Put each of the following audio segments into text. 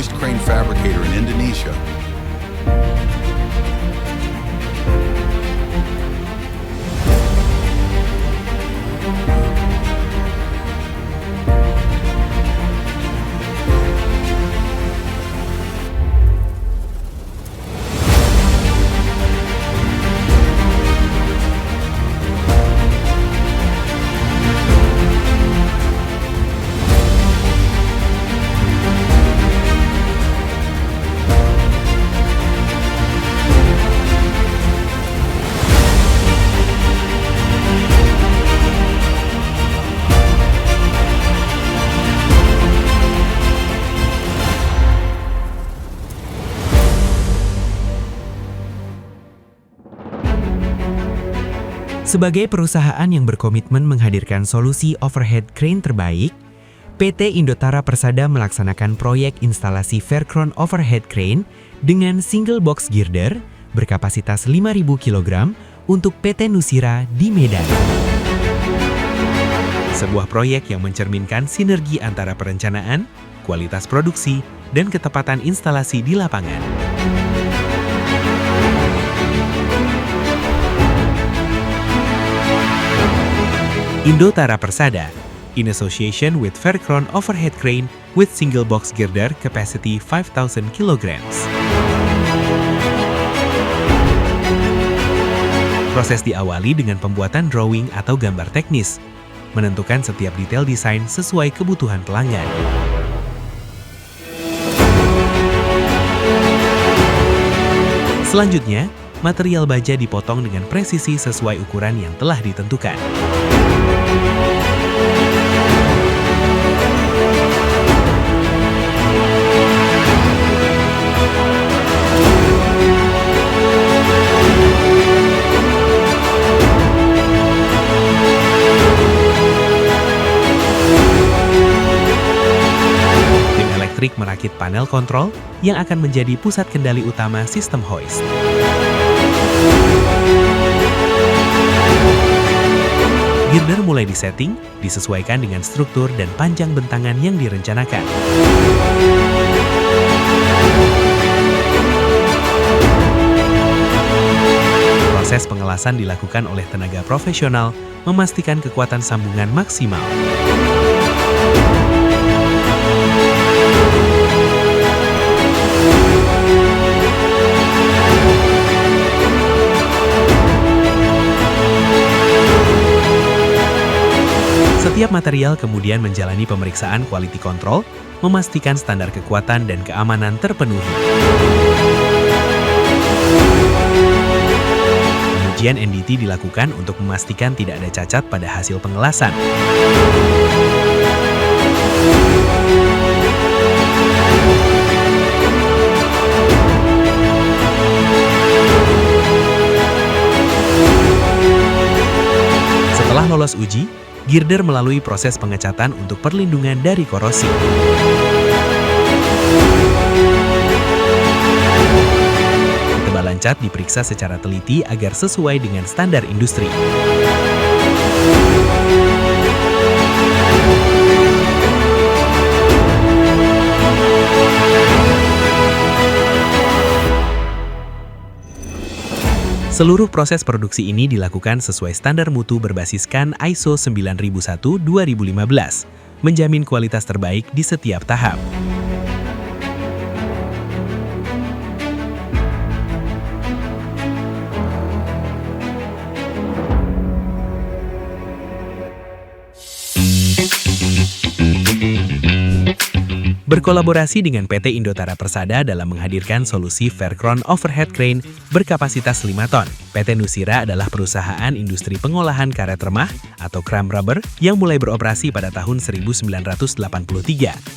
hoist crane fabricator in Indonesia. Sebagai perusahaan yang berkomitmen menghadirkan solusi overhead crane terbaik, PT Indotara Persada melaksanakan proyek instalasi Faircron Overhead Crane dengan single box girder berkapasitas 5.000 kg untuk PT Nusira di Medan. Sebuah proyek yang mencerminkan sinergi antara perencanaan, kualitas produksi, dan ketepatan instalasi di lapangan. Indotara Persada, in association with Faircron Overhead Crane with single box girder capacity 5,000 kg. Proses diawali dengan pembuatan drawing atau gambar teknis, menentukan setiap detail desain sesuai kebutuhan pelanggan. Selanjutnya, material baja dipotong dengan presisi sesuai ukuran yang telah ditentukan. Tim elektrik merakit panel kontrol yang akan menjadi pusat kendali utama sistem hoist. Girder mulai disetting, disesuaikan dengan struktur dan panjang bentangan yang direncanakan. Proses pengelasan dilakukan oleh tenaga profesional, memastikan kekuatan sambungan maksimal. Setiap material kemudian menjalani pemeriksaan quality control, memastikan standar kekuatan dan keamanan terpenuhi. Pengujian NDT dilakukan untuk memastikan tidak ada cacat pada hasil pengelasan. Setelah lolos uji, girder melalui proses pengecatan untuk perlindungan dari korosi. Ketebalan cat diperiksa secara teliti agar sesuai dengan standar industri. Seluruh proses produksi ini dilakukan sesuai standar mutu berbasiskan ISO 9001-2015, menjamin kualitas terbaik di setiap tahap. Berkolaborasi dengan PT Indotara Persada dalam menghadirkan solusi Faircron Overhead Crane berkapasitas 5 ton. PT Nusira adalah perusahaan industri pengolahan karet remah atau cram rubber yang mulai beroperasi pada tahun 1983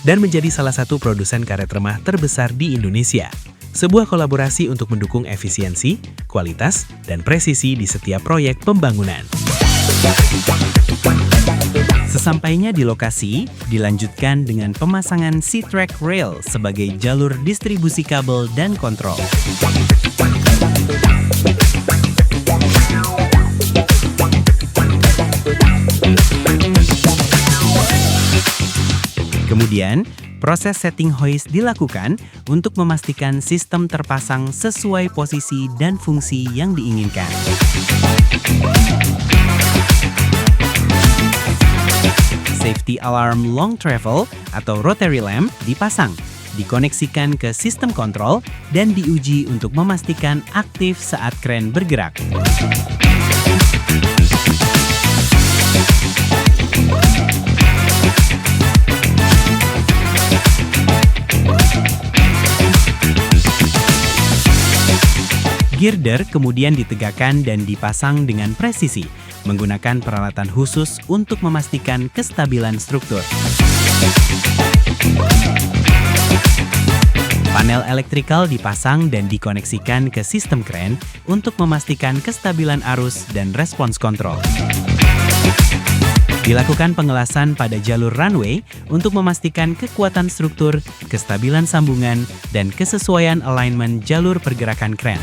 dan menjadi salah satu produsen karet remah terbesar di Indonesia. Sebuah kolaborasi untuk mendukung efisiensi, kualitas, dan presisi di setiap proyek pembangunan. Sesampainya di lokasi, dilanjutkan dengan pemasangan C-Track Rail sebagai jalur distribusi kabel dan kontrol. Kemudian, Proses setting hoist dilakukan untuk memastikan sistem terpasang sesuai posisi dan fungsi yang diinginkan. Safety alarm long travel atau rotary lamp dipasang, dikoneksikan ke sistem kontrol, dan diuji untuk memastikan aktif saat kren bergerak. Girder kemudian ditegakkan dan dipasang dengan presisi, menggunakan peralatan khusus untuk memastikan kestabilan struktur. Panel elektrikal dipasang dan dikoneksikan ke sistem kren untuk memastikan kestabilan arus dan respons kontrol. Dilakukan pengelasan pada jalur runway untuk memastikan kekuatan struktur, kestabilan sambungan, dan kesesuaian alignment jalur pergerakan kren.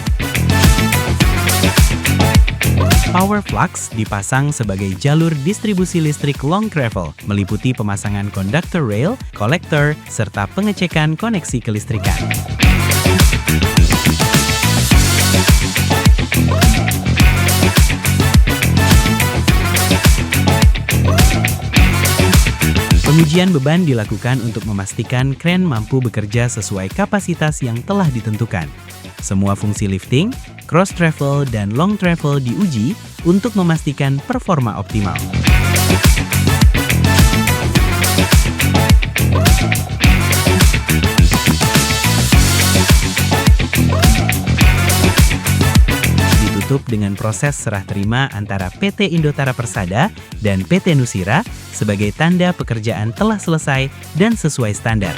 Power flux dipasang sebagai jalur distribusi listrik long travel, meliputi pemasangan conductor rail, kolektor, serta pengecekan koneksi kelistrikan. Pengujian beban dilakukan untuk memastikan kren mampu bekerja sesuai kapasitas yang telah ditentukan. Semua fungsi lifting, cross travel, dan long travel diuji untuk memastikan performa optimal. Ditutup dengan proses serah terima antara PT Indotara Persada dan PT Nucira sebagai tanda pekerjaan telah selesai dan sesuai standar.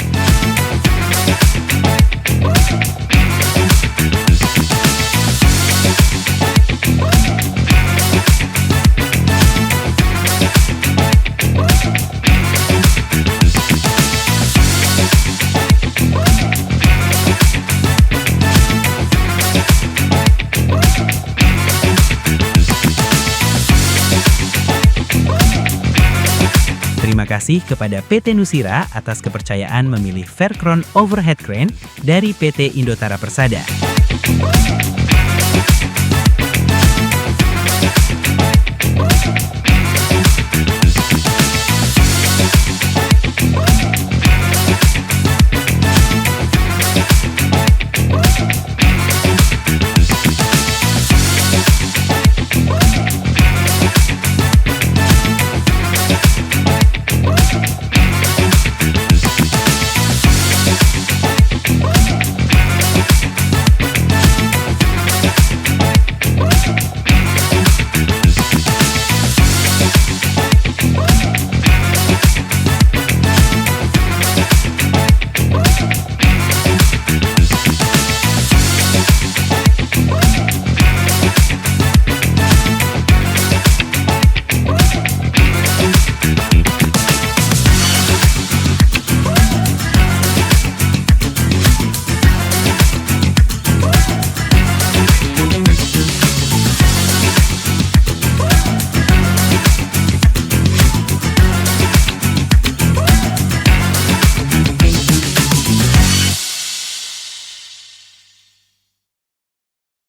Terima kasih kepada PT Nucira atas kepercayaan memilih Faircron Overhead Crane dari PT Indotara Persada.